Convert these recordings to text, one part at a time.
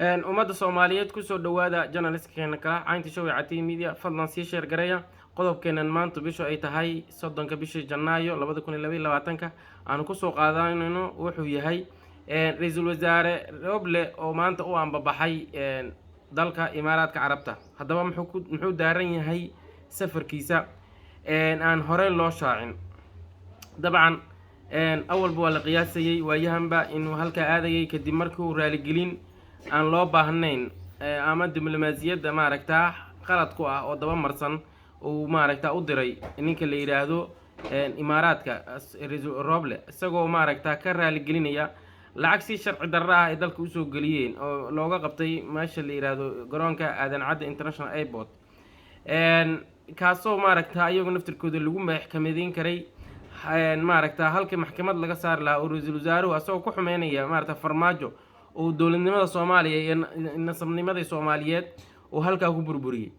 ummadda Soomaaliyeed ku soo dhawaada journalistkeenna kala caynta shawicati media fadlan sii share gareeya qodobkeenan maanta bishu ay tahay 30 bishii Janaayo 2022 aan ku soo qaadanayno wuxuu yahay ra'iisul wasaare Roble oo maanta u ambabaxay dalka Imaaraadka Carabta haddaba muxuu daaran yahay safarkiisa aan hore loo shaacin dabcan أول بوال قياسي ويهمبا إنه هالك آذي كدي مركو رالجلين أن لو باهنين أمد دبلوماسية ده ما ركتاه خلط كوا أو دوا مرسن وما ركتاه أدري إنك اللي يرادو إمارات كريزو الرابلة سجوا ما ركتاه كرالجلين يا العكس الشرع دراه إذا الكوسو قليين أو لو قبطي ماشي اللي يرادو قرون كأذن عد international airport كاسو ما ركتاه يوم نفتر كود اللي قوم بحكمدين كري maaragta halka maxkamad laga saar lahaa oo ra'iisul wasaaruhu asoo ku xumeynaya maaragta farmaajo oo dawladnimada Soomaaliya iyo nasabnimada Soomaaliyeed oo halka ku burburiyay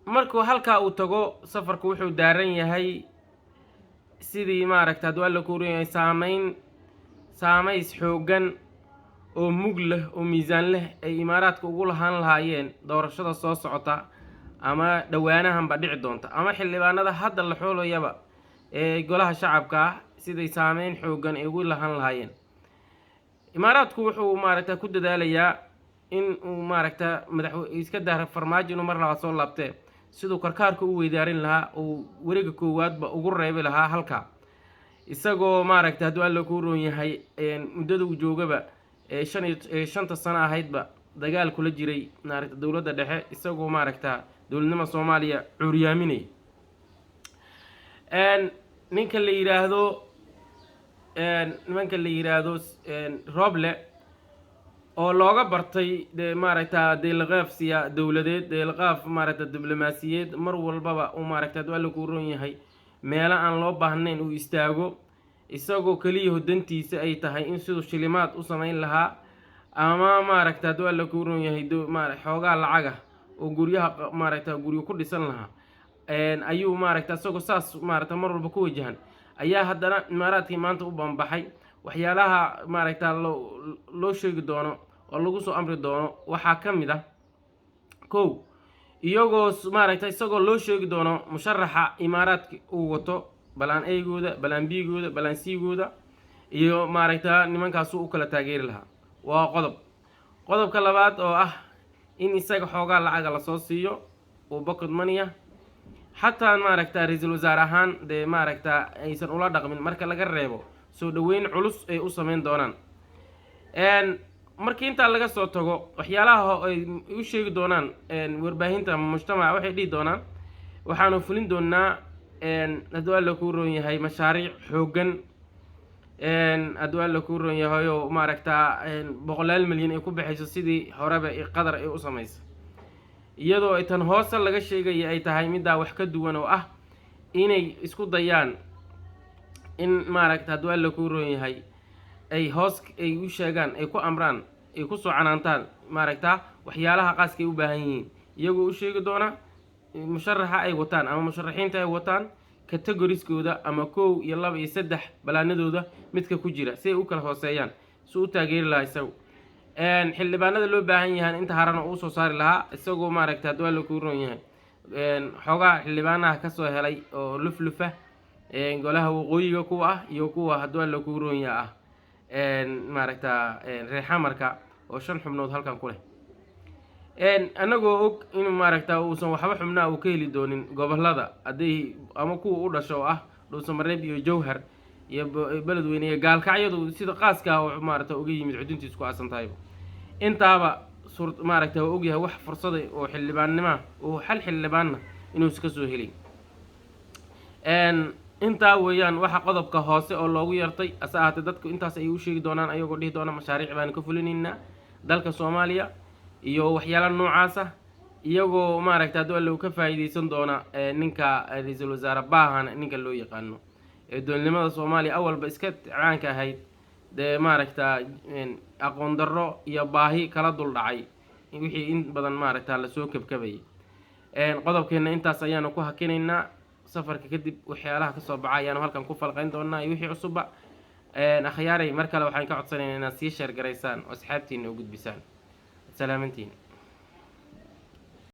markuu halka uu tago safarku wuxuu daaran yahay sidii maaragta dawlad la kuuriyay saameys xoogan oo mug leh oo miisaan leh ay Imaaraadka ugu lahaan lahaayeen doorashada soo socota ama dhawaanahan ba dhici doonta ama xildhibaanada hadda la xoolayaaba golaha shacabka siday saameyn xoogan ay ugu lahan lahaayeen Imaaraadku wuxuu maaragta ku dadaalayaa in uu maaragta madaxweyne iska daar farmaajo inuu mar labaad soo laabtay sidoo karkaarka uu weydaarin lahaa oo wareega koowaad ba ugu reebay lahaa halka isagoo maaragta haduu alla ku roon yahay muddada uu joogaba 5 sano ahaydba dagaal kula jiray maaragta dawladda dhexe isagoo maaragta dawladnimada Soomaaliya cuuriyaaminay ninka la yiraahdo Roble oo looga bartay maaragta deelqaafsiya dawladeed deelqaaf maaragta diblomaasiyeed mar walbaba uu maaragta dawlad ku roon yahay meelo aan loo baahnayn uu istaago isagoo kaliya hodantiisa ay tahay in sidoo shilimaad u sameyn lahaa ama maaragta dawlad ku roon yahay xoogaa lacaga oo guryaha maaragta guriyo ku dhisan lahaa ayuu maaragta isagoo saas maaragta mar walba ku wajahan ayaa haddana Imaaraadkii maanta u bambaxay waxyaalaha maaragta loo sheegi doono oo lagu soo amri doono waxa kamid ah koow iyagoo maaragta isagoo loo sheegi doono musharaxa Imaaraadka uu wato balaan eegooda balaan biigooda balaan siigooda iyo maaragta nimankaas uu kala taageeri lahaa waa qodobka labaad oo ah in isaga xoogaa lacag la soo siiyo oo pocket money hatta maaragta ra'iisul wasaare ahaan maaragta aysan ula dhaqmin marka laga reebo soo dhaweyn culus ay u sameyn doonaan markii inta laga soo tago waxyaalaha ay u sheegi doonaan warbaahinta mujtamaca waxay dhigi doonaan waxaanu fulin doonaa haduu alla ku roon yahay mashaariic xoogan haduu alla ku roon yahay oo maaragta 100 milyan ay ku bixayso sidii horeba qadar ay u sameysay iyadoo ay tan hoose laga sheegay ay tahay midda wax ka duwan oo ah inay isku dayaan in maaragta haduu alla ku roon yahay ay hoos ay u sheegaan ay ku amraan ay ku soo canaantaan maaragta waxyaalaha qaaska ay u baahan yihiin iyagoo u sheegi doona musharaxa ay wataan ama musharaxiinta ay wataan categorieskooda ama 1 iyo 2 iyo 3 balaanadooda midka ku jira si ay u kala hooseeyaan soo taageeri lahaa isagu xildhibaanada loo baahan yahay inta harana uu soo saari lahaa isagoo maaragta haduu la ku roon yahay xogaa xildhibaanaha ka soo helay oo luflufa golaha waqooyiga kuwa ah iyo kuwa haduu la ku roon yahay maaragta reexamarka oo 5 xubnood halkan ku leh anagoo og in maaragta uusan waxba xubnaa uu ka heli doonin gobolada aday ama kuwa u dhasho ah Dhuusamareeb iyo Jowhar iyo beledweyne iyo gaalkacyadu sida qaaska oo maaragta uga yimid xuduntiisa ku aasantahay intaaba maaragta oo og yahay wax fursad oo xildhibaannimo oo hal xildhibaanna inuu iska soo helay inta weeyaan waxa qodobka hoose oo loogu yartay asaahata dadku intaas ay u sheegi doonaan ayagoo dhihi doona mashaariic baan ka fulinayna dalka Soomaaliya iyo waxyaalo noocaas ah iyagoo maaragta haduu alla ka faa'iideysan doona ninka ra'iisul wasaare baahan ninka loo yaqaano dawladnimada Soomaaliya awalba iska caanka ahayd maaragta aqoon darro iyo baahi kala dul dhacay wixii in badan maaragta la soo kabkabay qodobkeena intaas ayaanu ku hakinaynaa safarka kadib waxyaalaha ka soo baxay ayaanu halkan ku falqayn doonaa wixii cusub akhyaaray mar kale waxaan ka codsanaynaa inaad sii sheer garaysaan oo asxaabtiina u gudbisaan salaamantiin.